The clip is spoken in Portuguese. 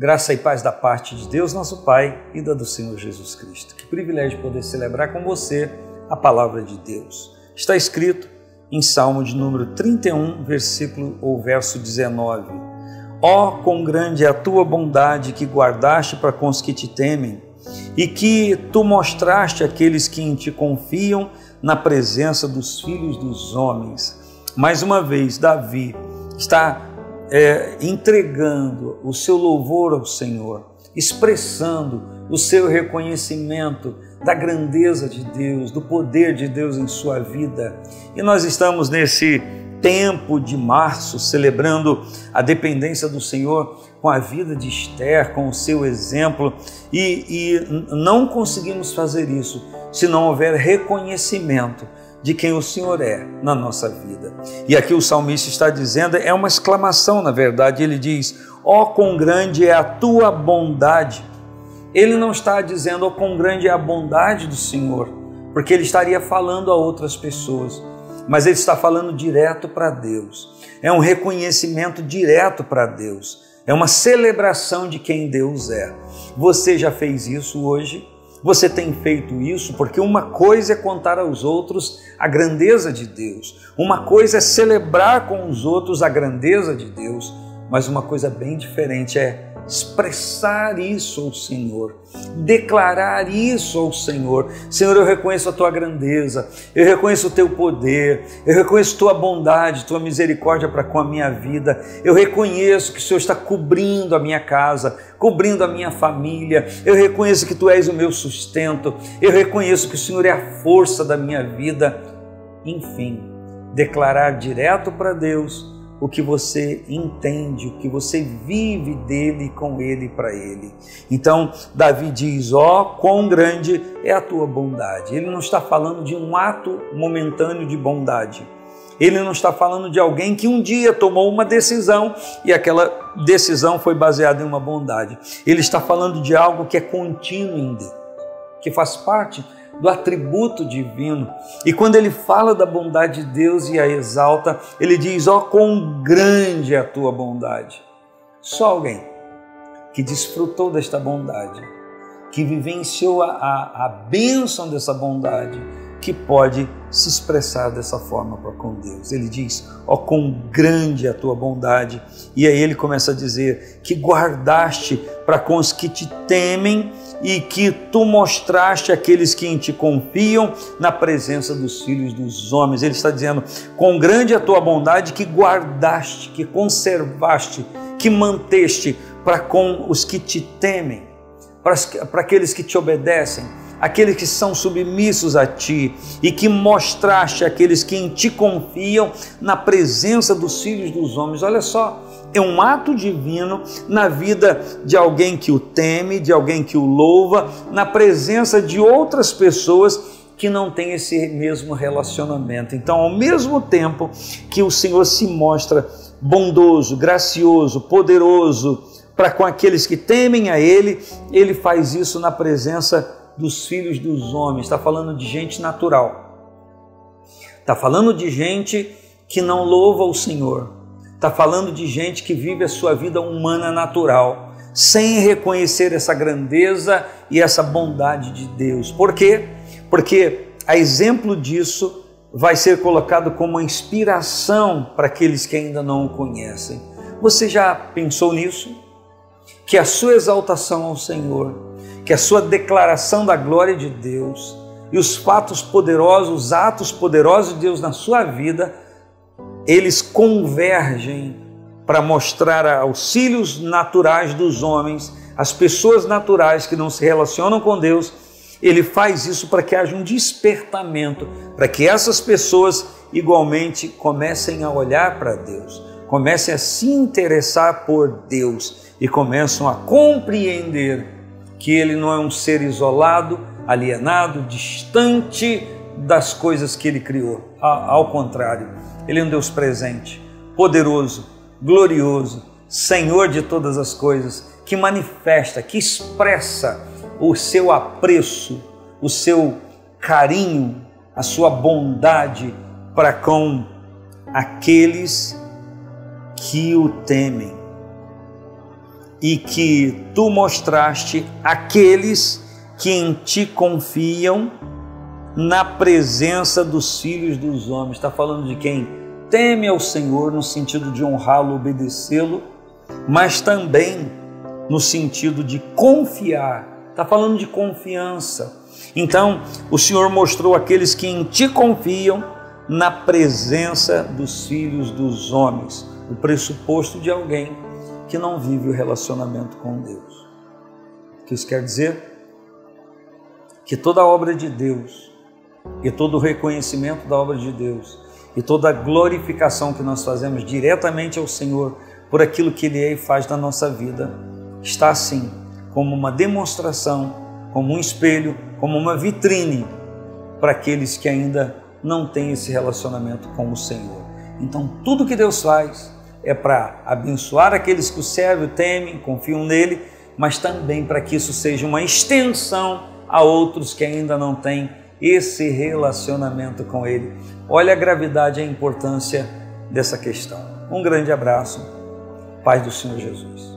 Graça e paz da parte de Deus, nosso Pai, e da do Senhor Jesus Cristo. Que privilégio poder celebrar com você a palavra de Deus. Está escrito em Salmo de número 31, verso 19. Ó, quão grande é a tua bondade que guardaste para com os que te temem, e que tu mostraste àqueles que em ti confiam na presença dos filhos dos homens. Mais uma vez, Davi está entregando o seu louvor ao Senhor, expressando o seu reconhecimento da grandeza de Deus, do poder de Deus em sua vida. E nós estamos nesse tempo de março, celebrando a dependência do Senhor com a vida de Esther, com o seu exemplo, e não conseguimos fazer isso se não houver reconhecimento de quem o Senhor é na nossa vida. E aqui o salmista está dizendo, é uma exclamação na verdade, ele diz, ó, quão grande é a tua bondade. Ele não está dizendo, ó, quão grande é a bondade do Senhor, porque ele estaria falando a outras pessoas, mas ele está falando direto para Deus. É um reconhecimento direto para Deus, é uma celebração de quem Deus é. Você já fez isso hoje? Você tem feito isso? Porque uma coisa é contar aos outros a grandeza de Deus, uma coisa é celebrar com os outros a grandeza de Deus, mas uma coisa bem diferente é expressar isso ao Senhor, declarar isso ao Senhor. Senhor, eu reconheço a tua grandeza, eu reconheço o teu poder, eu reconheço tua bondade, tua misericórdia para com a minha vida, eu reconheço que o Senhor está cobrindo a minha casa, cobrindo a minha família, eu reconheço que tu és o meu sustento, eu reconheço que o Senhor é a força da minha vida. Enfim, declarar direto para Deus o que você entende, o que você vive dele, com ele e para ele. Então, Davi diz, ó, quão grande é a tua bondade. Ele não está falando de um ato momentâneo de bondade. Ele não está falando de alguém que um dia tomou uma decisão e aquela decisão foi baseada em uma bondade. Ele está falando de algo que é contínuo em Deus, que faz parte do atributo divino. E quando ele fala da bondade de Deus e a exalta, ele diz, ó, quão grande é a tua bondade. Só alguém que desfrutou desta bondade, que vivenciou a bênção dessa bondade, que pode se expressar dessa forma para com Deus. Ele diz, ó, quão grande é a tua bondade. E aí ele começa a dizer que guardaste para com os que te temem e que tu mostraste àqueles que em ti confiam na presença dos filhos dos homens. Ele está dizendo, quão grande é a tua bondade que guardaste, que conservaste, que manteste para com os que te temem, para aqueles que te obedecem, aqueles que são submissos a ti, e que mostraste àqueles que em ti confiam na presença dos filhos dos homens. Olha só, é um ato divino na vida de alguém que o teme, de alguém que o louva, na presença de outras pessoas que não têm esse mesmo relacionamento. Então, ao mesmo tempo que o Senhor se mostra bondoso, gracioso, poderoso para com aqueles que temem a Ele, Ele faz isso na presença dos filhos dos homens. Está falando de gente natural, está falando de gente que não louva o Senhor, está falando de gente que vive a sua vida humana natural, sem reconhecer essa grandeza e essa bondade de Deus. Por quê? Porque a exemplo disso vai ser colocado como inspiração para aqueles que ainda não o conhecem. Você já pensou nisso? Que a sua exaltação ao Senhor, que a sua declaração da glória de Deus e os fatos poderosos, os atos poderosos de Deus na sua vida, eles convergem para mostrar aos filhos naturais dos homens, as pessoas naturais que não se relacionam com Deus. Ele faz isso para que haja um despertamento, para que essas pessoas igualmente comecem a olhar para Deus, comecem a se interessar por Deus e começam a compreender que Ele não é um ser isolado, alienado, distante das coisas que Ele criou. Ao contrário, Ele é um Deus presente, poderoso, glorioso, Senhor de todas as coisas, que manifesta, que expressa o seu apreço, o seu carinho, a sua bondade para com aqueles que o temem. e que tu mostraste àqueles que em ti confiam na presença dos filhos dos homens. Está falando de quem teme ao Senhor no sentido de honrá-lo, obedecê-lo, mas também no sentido de confiar. Está falando de confiança. Então, o Senhor mostrou àqueles que em ti confiam na presença dos filhos dos homens, o pressuposto de alguém que não vive o relacionamento com Deus. O que isso quer dizer? Que toda a obra de Deus, e todo o reconhecimento da obra de Deus, e toda a glorificação que nós fazemos diretamente ao Senhor por aquilo que Ele é e faz na nossa vida, está assim, como uma demonstração, como um espelho, como uma vitrine para aqueles que ainda não têm esse relacionamento com o Senhor. Então tudo que Deus faz é para abençoar aqueles que o servem, temem, confiam nele, mas também para que isso seja uma extensão a outros que ainda não têm esse relacionamento com Ele. Olha a gravidade e a importância dessa questão. Um grande abraço, paz do Senhor Jesus.